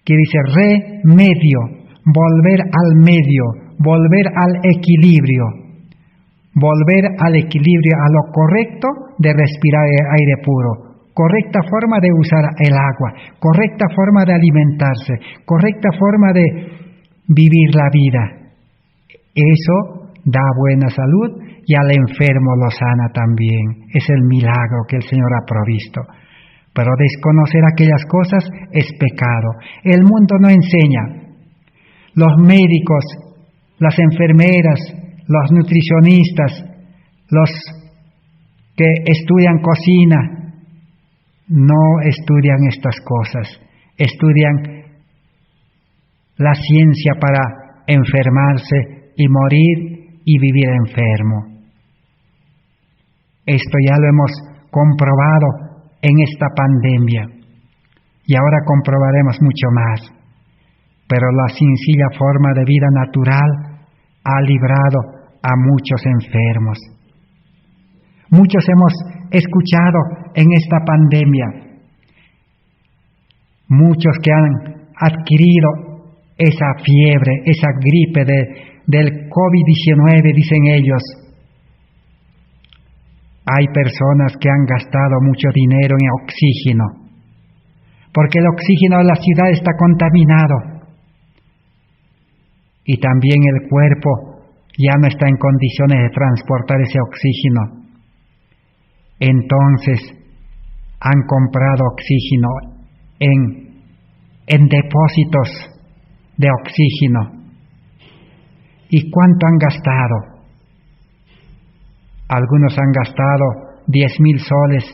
que dice remedio, volver al medio, volver al equilibrio, volver al equilibrio, a lo correcto de respirar aire puro, correcta forma de usar el agua, correcta forma de alimentarse, correcta forma de vivir la vida. Eso da buena salud y al enfermo lo sana también. Es el milagro que el Señor ha provisto. Pero desconocer aquellas cosas es pecado. El mundo no enseña. Los médicos, las enfermeras, los nutricionistas, los que estudian cocina, no estudian estas cosas. Estudian la ciencia para enfermarse y morir y vivir enfermo. Esto ya lo hemos comprobado en esta pandemia y ahora comprobaremos mucho más. Pero la sencilla forma de vida natural ha librado a muchos enfermos. Muchos hemos escuchado en esta pandemia, muchos que han adquirido esa fiebre, esa gripe del COVID-19, dicen ellos. Hay personas que han gastado mucho dinero en oxígeno, porque el oxígeno de la ciudad está contaminado. Y también el cuerpo ya no está en condiciones de transportar ese oxígeno. Entonces han comprado oxígeno en depósitos de oxígeno. ¿Y cuánto han gastado? Algunos han gastado 10.000 soles,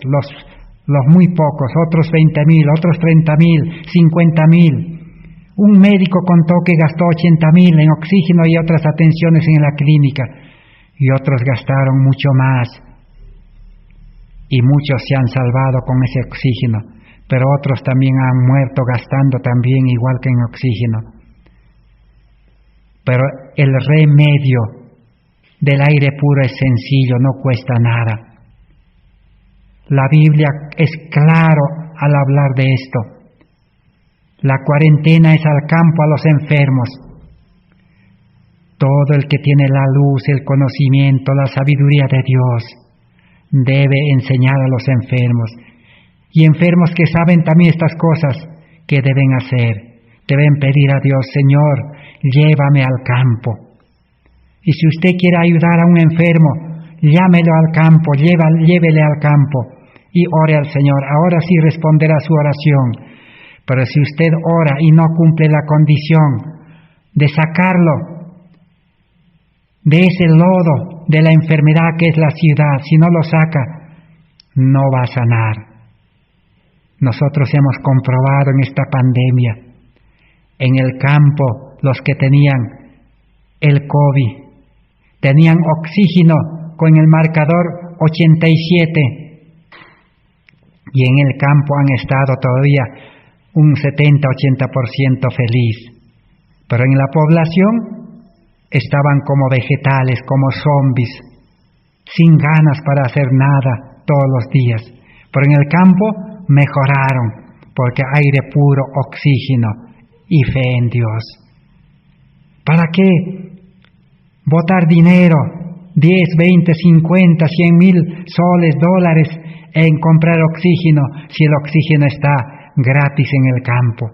los muy pocos, otros 20.000, otros 30.000, 50.000. Un médico contó que gastó 80.000 en oxígeno y otras atenciones en la clínica, y otros gastaron mucho más. Y muchos se han salvado con ese oxígeno, pero otros también han muerto gastando también igual que en oxígeno. Pero el remedio del aire puro es sencillo, no cuesta nada. La Biblia es claro al hablar de esto. La cuarentena es al campo a los enfermos. Todo el que tiene la luz, el conocimiento, la sabiduría de Dios, debe enseñar a los enfermos. Y enfermos que saben también estas cosas, ¿qué deben hacer? Deben pedir a Dios: Señor, llévame al campo. Y si usted quiere ayudar a un enfermo, llámelo al campo, llévele al campo y ore al Señor. Ahora sí responderá su oración. Pero si usted ora y no cumple la condición de sacarlo de ese lodo de la enfermedad que es la ciudad, si no lo saca, no va a sanar. Nosotros hemos comprobado en esta pandemia, en el campo, los que tenían el COVID, tenían oxígeno con el marcador 87, y en el campo han estado todavía un 70-80% feliz. Pero en la población estaban como vegetales, como zombies, sin ganas para hacer nada todos los días. Pero en el campo mejoraron, porque aire puro, oxígeno y fe en Dios. ¿Para qué botar dinero, 10, 20, 50, 100.000 soles, dólares, en comprar oxígeno, si el oxígeno está gratis en el campo?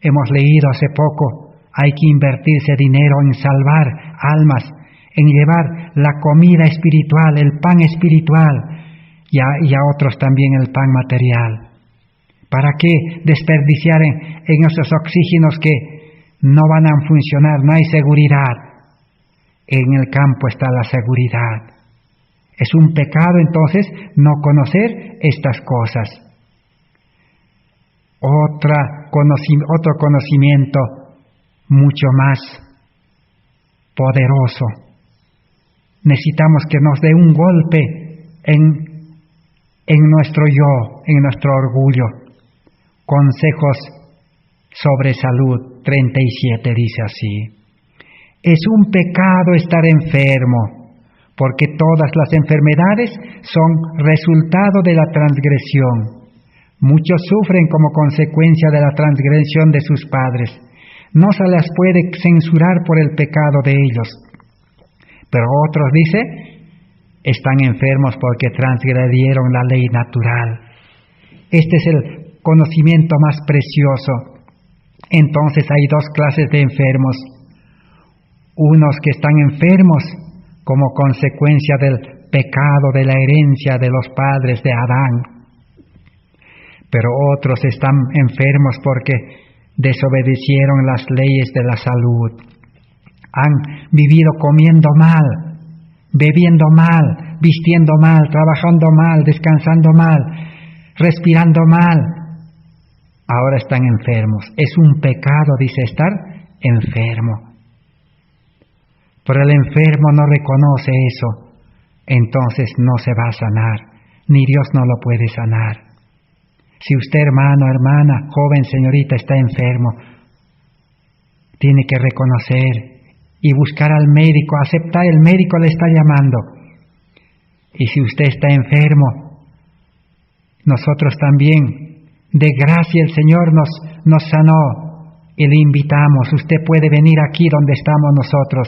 Hemos leído hace poco, hay que invertirse dinero en salvar almas, en llevar la comida espiritual, el pan espiritual, y a otros también el pan material. ¿Para qué desperdiciar en esos oxígenos que no van a funcionar? No hay seguridad. En el campo está la seguridad. Es un pecado entonces no conocer estas cosas. Otro conocimiento mucho más poderoso. Necesitamos que nos dé un golpe en nuestro yo, en nuestro orgullo. Consejos sobre salud 37 dice así: es un pecado estar enfermo, porque todas las enfermedades son resultado de la transgresión. Muchos sufren como consecuencia de la transgresión de sus padres. No se les puede censurar por el pecado de ellos. Pero otros, dice, están enfermos porque transgredieron la ley natural. Este es el conocimiento más precioso. Entonces hay dos clases de enfermos. Unos que están enfermos como consecuencia del pecado, de la herencia de los padres de Adán. Pero otros están enfermos porque desobedecieron las leyes de la salud. Han vivido comiendo mal, bebiendo mal, vistiendo mal, trabajando mal, descansando mal, respirando mal. Ahora están enfermos. Es un pecado, dice, estar enfermo. Pero el enfermo no reconoce eso. entonces no se va a sanar, ni Dios no lo puede sanar. Si usted, hermano, hermana, joven, señorita, está enfermo, tiene que reconocer y buscar al médico, aceptar, el médico le está llamando. Y si usted está enfermo, nosotros también, de gracia el Señor nos sanó y le invitamos. Usted puede venir aquí donde estamos nosotros,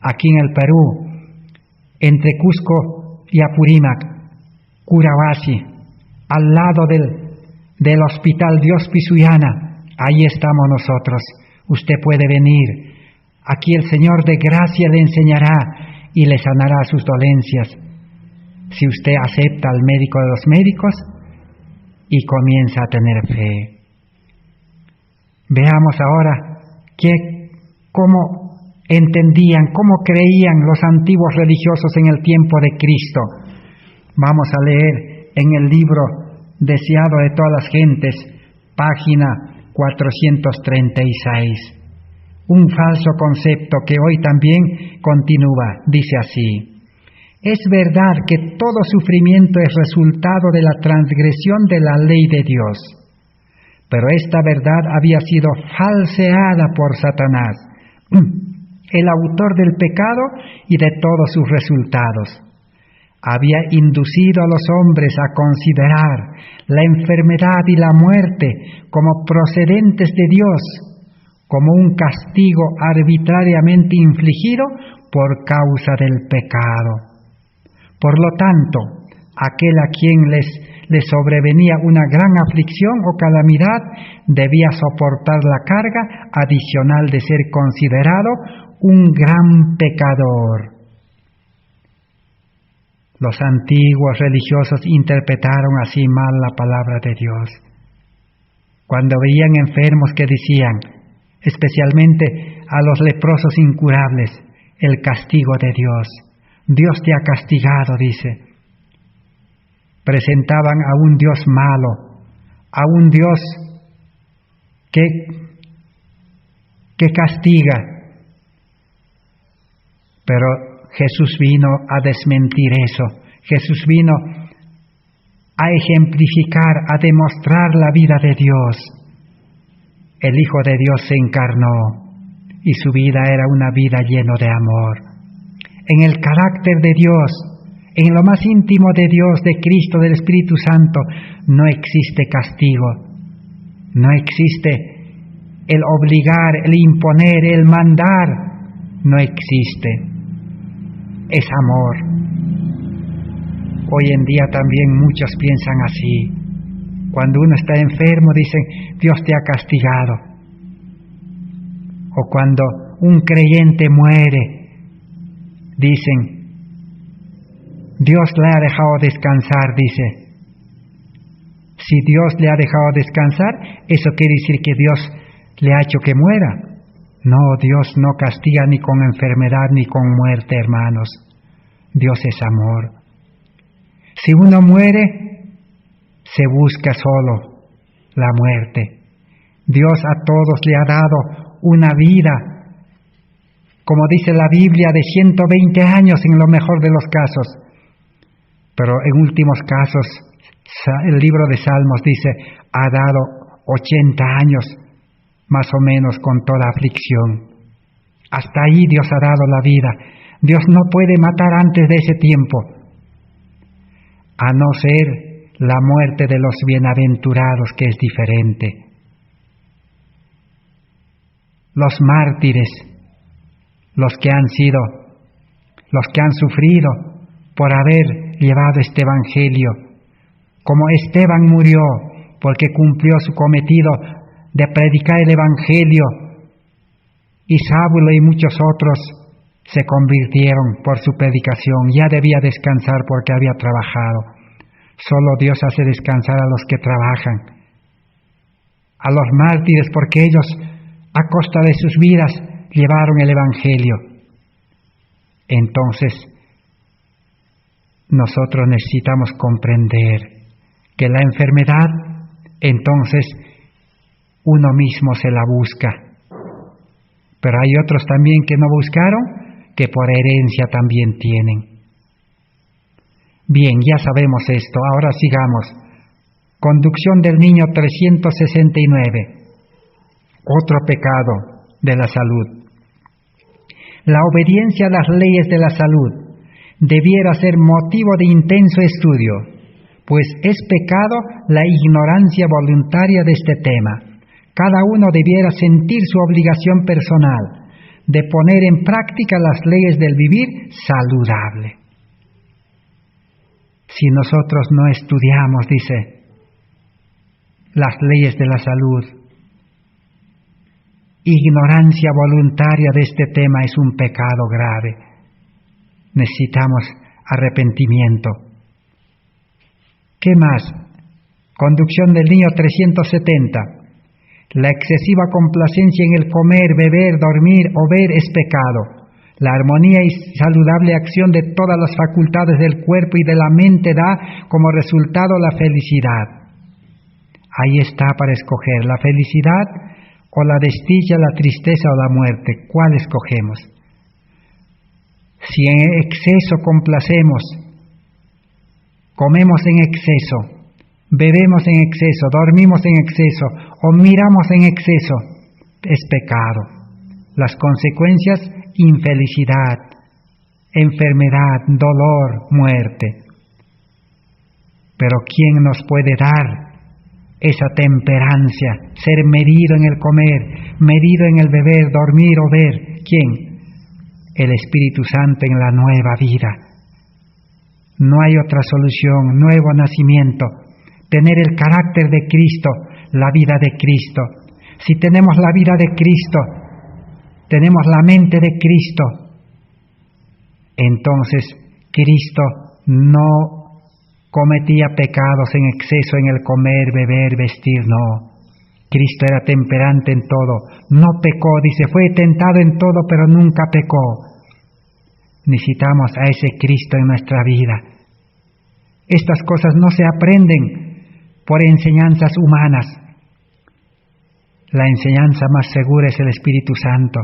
aquí en el Perú, entre Cusco y Apurímac, Curahuasi, al lado del Hospital Dios Pisuyana. Ahí estamos nosotros. Usted puede venir. Aquí el Señor de gracia le enseñará y le sanará sus dolencias. Si usted acepta al médico de los médicos y comienza a tener fe. Veamos ahora cómo entendían, cómo creían los antiguos religiosos en el tiempo de Cristo. Vamos a leer en el libro Deseado de todas las gentes, página 436. Un falso concepto que hoy también continúa, dice así: es verdad que todo sufrimiento es resultado de la transgresión de la ley de Dios, pero esta verdad había sido falseada por Satanás, el autor del pecado y de todos sus resultados. Había inducido a los hombres a considerar la enfermedad y la muerte como procedentes de Dios, como un castigo arbitrariamente infligido por causa del pecado. Por lo tanto, aquel a quien le sobrevenía una gran aflicción o calamidad debía soportar la carga adicional de ser considerado un gran pecador. Los antiguos religiosos interpretaron así mal la palabra de Dios. Cuando veían enfermos que decían, especialmente a los leprosos incurables, el castigo de Dios. Dios te ha castigado, dice. Presentaban a un Dios malo, a un Dios que castiga. Pero Jesús vino a desmentir eso. Jesús vino a ejemplificar, a demostrar la vida de Dios. El Hijo de Dios se encarnó y su vida era una vida llena de amor. En el carácter de Dios, en lo más íntimo de Dios, de Cristo, del Espíritu Santo, no existe castigo, no existe el obligar, el imponer, el mandar, no existe. Es amor. Hoy en día también muchos piensan así. Cuando uno está enfermo dicen, Dios te ha castigado. O cuando un creyente muere, dicen, Dios le ha dejado descansar, dice. Si Dios le ha dejado descansar, eso quiere decir que Dios le ha hecho que muera. No, Dios no castiga ni con enfermedad ni con muerte, hermanos. Dios es amor. Si uno muere, se busca solo la muerte. Dios a todos le ha dado una vida, como dice la Biblia, de 120 años en lo mejor de los casos. Pero en últimos casos, el libro de Salmos dice, ha dado 80 años, más o menos, con toda aflicción. Hasta ahí Dios ha dado la vida. Dios no puede matar antes de ese tiempo, a no ser la muerte de los bienaventurados, que es diferente. Los mártires, los que han sufrido por haber llevado este evangelio, como Esteban murió porque cumplió su cometido de predicar el evangelio, y Saulo y muchos otros se convirtieron por su predicación. Ya debía descansar porque había trabajado. Solo Dios hace descansar a los que trabajan. A los mártires, porque ellos, a costa de sus vidas, llevaron el evangelio. Entonces, nosotros necesitamos comprender que la enfermedad, entonces, uno mismo se la busca. Pero hay otros también que no buscaron, que por herencia también tienen. Bien, ya sabemos esto, ahora sigamos. Conducción del niño 369. Otro pecado de la salud. La obediencia a las leyes de la salud debiera ser motivo de intenso estudio, pues es pecado la ignorancia voluntaria de este tema. Cada uno debiera sentir su obligación personal de poner en práctica las leyes del vivir saludable. Si nosotros no estudiamos, dice, las leyes de la salud, ignorancia voluntaria de este tema es un pecado grave. Necesitamos arrepentimiento. ¿Qué más? Conducción del niño 370. La excesiva complacencia en el comer, beber, dormir o ver es pecado. La armonía y saludable acción de todas las facultades del cuerpo y de la mente da como resultado la felicidad. Ahí está para escoger, la felicidad o la desdicha, la tristeza o la muerte. ¿Cuál escogemos? Si en exceso complacemos, comemos en exceso, bebemos en exceso, dormimos en exceso o miramos en exceso, es pecado. Las consecuencias, infelicidad, enfermedad, dolor, muerte. Pero ¿quién nos puede dar esa temperancia? Ser medido en el comer, medido en el beber, dormir o ver. ¿Quién? El Espíritu Santo en la nueva vida. No hay otra solución, nuevo nacimiento. Tener el carácter de Cristo, la vida de Cristo. Si tenemos la vida de Cristo, tenemos la mente de Cristo, entonces Cristo no cometía pecados en exceso en el comer, beber, vestir, no. Cristo era temperante en todo, no pecó, dice, fue tentado en todo, pero nunca pecó. Necesitamos a ese Cristo en nuestra vida. Estas cosas no se aprenden por enseñanzas humanas. La enseñanza más segura es el Espíritu Santo.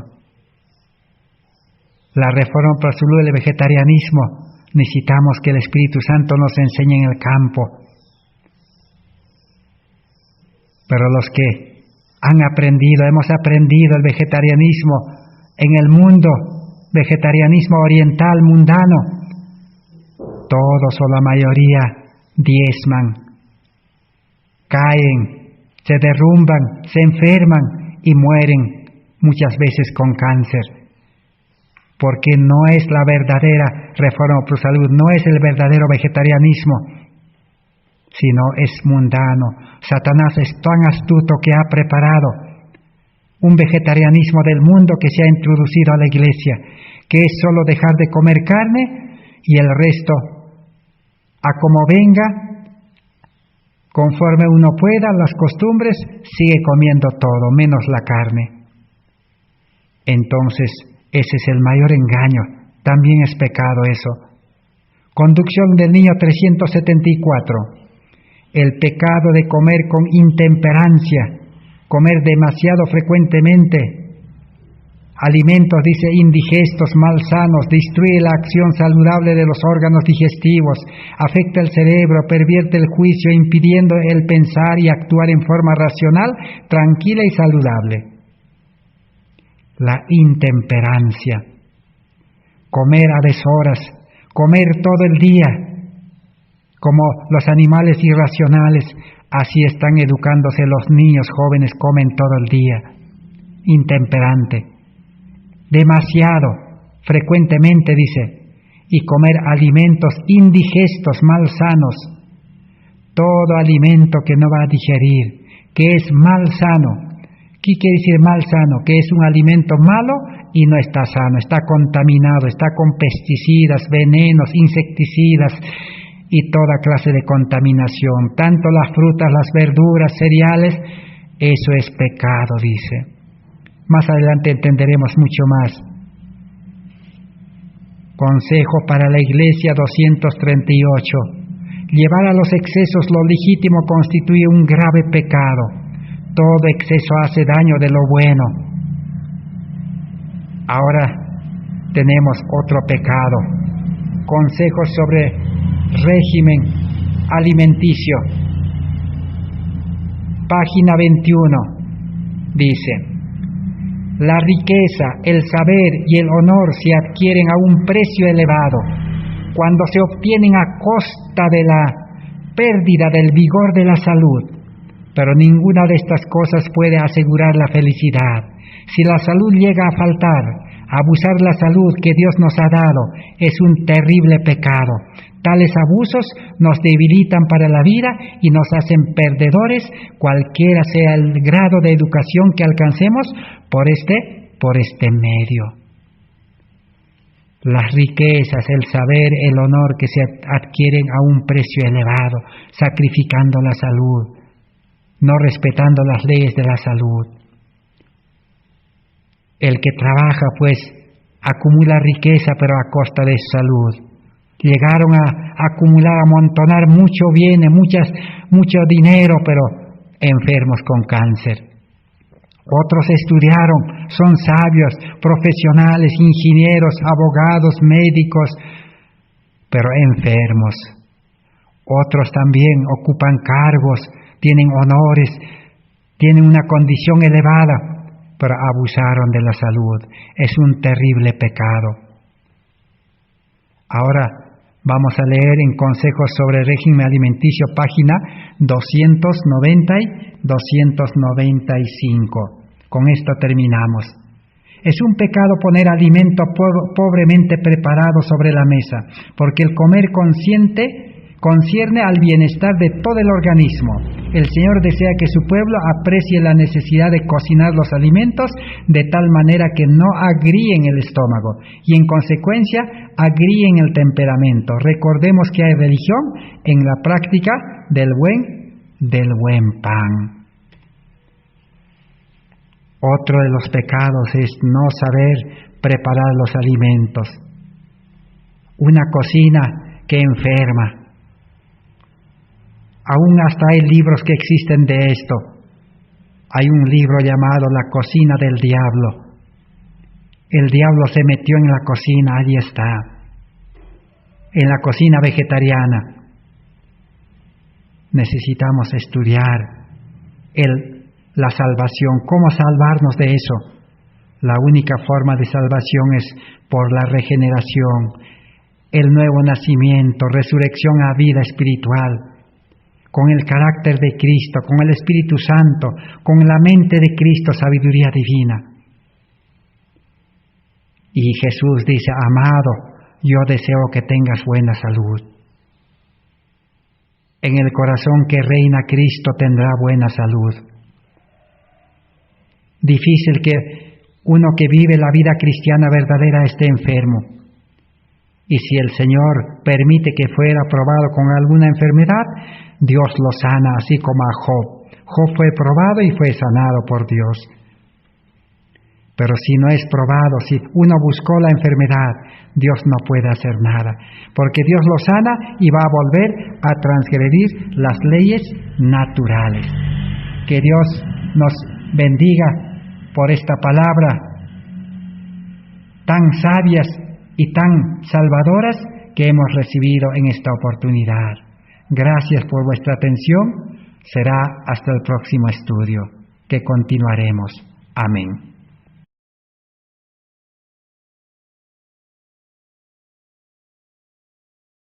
La reforma por su luz del vegetarianismo, necesitamos que el Espíritu Santo nos enseñe en el campo. Pero los que hemos aprendido el vegetarianismo en el mundo, vegetarianismo oriental, mundano, todos o la mayoría diezman, caen, se derrumban, se enferman y mueren muchas veces con cáncer. Porque no es la verdadera reforma por salud, no es el verdadero vegetarianismo, sino es mundano. Satanás es tan astuto que ha preparado un vegetarianismo del mundo que se ha introducido a la iglesia, que es solo dejar de comer carne y el resto, a como venga, conforme uno pueda, las costumbres, sigue comiendo todo, menos la carne. Entonces, ese es el mayor engaño, también es pecado eso. Conducción del niño 374. El pecado de comer con intemperancia, comer demasiado frecuentemente. Alimentos, dice, indigestos, malsanos, destruye la acción saludable de los órganos digestivos, afecta el cerebro, pervierte el juicio, impidiendo el pensar y actuar en forma racional, tranquila y saludable. La intemperancia, comer a deshoras, comer todo el día, como los animales irracionales, así están educándose los niños jóvenes, comen todo el día, intemperante, demasiado, frecuentemente dice, y comer alimentos indigestos, malsanos, todo alimento que no va a digerir, que es malsano. ¿Qué quiere decir malsano? Que es un alimento malo y no está sano, está contaminado, está con pesticidas, venenos, insecticidas y toda clase de contaminación. Tanto las frutas, las verduras, cereales, eso es pecado, dice. Más adelante entenderemos mucho más. Consejo para la Iglesia 238. Llevar a los excesos lo legítimo constituye un grave pecado. Todo exceso hace daño de lo bueno. Ahora tenemos otro pecado. Consejos sobre régimen alimenticio. Página 21 dice: la riqueza, el saber y el honor se adquieren a un precio elevado cuando se obtienen a costa de la pérdida del vigor de la salud. Pero ninguna de estas cosas puede asegurar la felicidad. Si la salud llega a faltar, abusar la salud que Dios nos ha dado es un terrible pecado. Tales abusos nos debilitan para la vida y nos hacen perdedores, cualquiera sea el grado de educación que alcancemos por este medio. Las riquezas, el saber, el honor que se adquieren a un precio elevado, sacrificando la salud, no respetando las leyes de la salud. El que trabaja, pues, acumula riqueza, pero a costa de su salud. Llegaron a acumular, a amontonar mucho bienes, mucho dinero, pero enfermos con cáncer. Otros estudiaron, son sabios, profesionales, ingenieros, abogados, médicos, pero enfermos. Otros también ocupan cargos, tienen honores, tienen una condición elevada, pero abusaron de la salud. Es un terrible pecado. Ahora vamos a leer en Consejos sobre el régimen alimenticio, página 290 y 295. Con esto terminamos. Es un pecado poner alimento pobremente preparado sobre la mesa, porque el comer concierne al bienestar de todo el organismo. El Señor desea que su pueblo aprecie la necesidad de cocinar los alimentos de tal manera que no agríen el estómago y en consecuencia agríen el temperamento. Recordemos que hay religión en la práctica del buen pan. Otro de los pecados es no saber preparar los alimentos. Una cocina que enferma. Aún hasta hay libros que existen de esto. Hay un libro llamado La cocina del diablo. El diablo se metió en la cocina, allí está. En la cocina vegetariana. Necesitamos estudiar la salvación, cómo salvarnos de eso. La única forma de salvación es por la regeneración, el nuevo nacimiento, resurrección a vida espiritual, con el carácter de Cristo, con el Espíritu Santo, con la mente de Cristo, sabiduría divina. Y Jesús dice: amado, yo deseo que tengas buena salud. En el corazón que reina Cristo tendrá buena salud. Difícil que uno que vive la vida cristiana verdadera esté enfermo. Y si el Señor permite que fuera probado con alguna enfermedad, Dios lo sana, así como a Job. Job fue probado y fue sanado por Dios. Pero si no es probado, si uno buscó la enfermedad, Dios no puede hacer nada, porque Dios lo sana y va a volver a transgredir las leyes naturales. Que Dios nos bendiga por esta palabra tan sabias y tan salvadoras que hemos recibido en esta oportunidad. Gracias por vuestra atención. Será hasta el próximo estudio, que continuaremos. Amén.